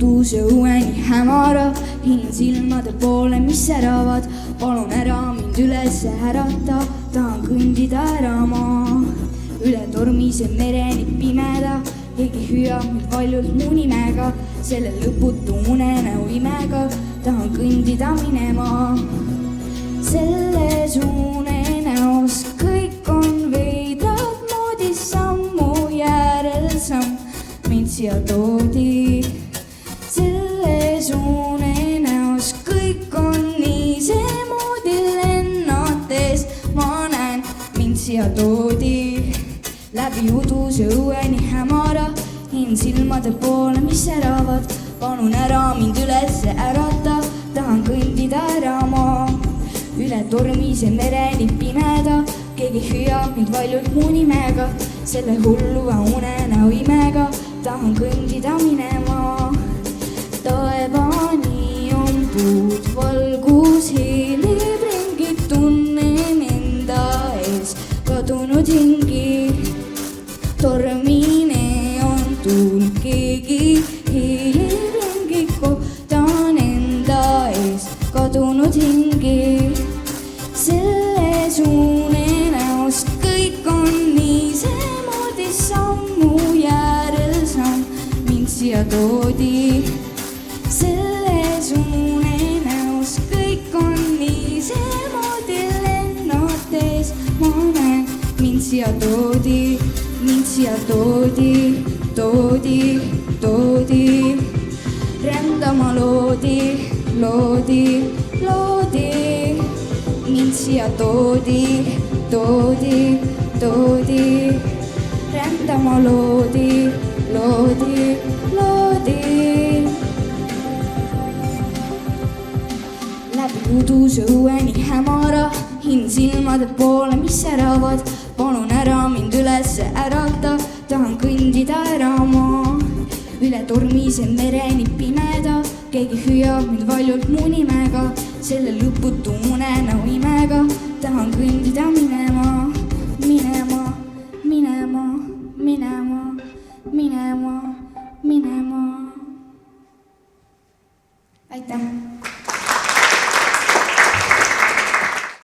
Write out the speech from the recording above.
uduse õueni hämara, hingin silmade poole, mis säravad. Palun ära mind üles ärata, tahan kõndida ära ma. Üle tormise mereni pimeda, keegi hüüab mind valjult mu nimega. Selle lõputu unenäo imega tahan kõndida minema. Selles unenäos kõik on veidrad moodi, sammu järel samm mind siia toodi. Selles unenäos kõik on nii seemoodi, lennates ma näen mind siia toodi. Läbi uduse õueni hämara, hingin silmade poole, mis säravad. Palun ära mind üles ärata, tahan kõndida ära ma. Üle tormise mereni pimeda, keegi hüüab mind valjult mu nimega. Selle hulluva unenäo imega tahan kõndida minema. Taevani on puud, valgus hiilib ringi, tunnen enda ees kadunud hingi. Tormine on tuul, keegi hiilib ringi, kohtan enda ees kadunud hingi. Selles unenäos kõik on nii seemoodi, sammu järel samm mind siia toodi. Selles unenäos kõik on nii seemoodi, lennates ma näen mind siia toodi. Mind siia toodi, toodi, toodi. Rändama loodi, loodi, loodi. Mind siia toodi, toodi, toodi. Rändama loodi, loodi, loodi. Läbi uduse õueni hämara, hingin silmade poole, mis säravad. Palun ära mind üles ärata, tahan kõndida ära ma. Üle tormise mereni pimeda, keegi hüüab mind valjult mu nimega. Selle lõputu unenäo imega tahan kõndida minema.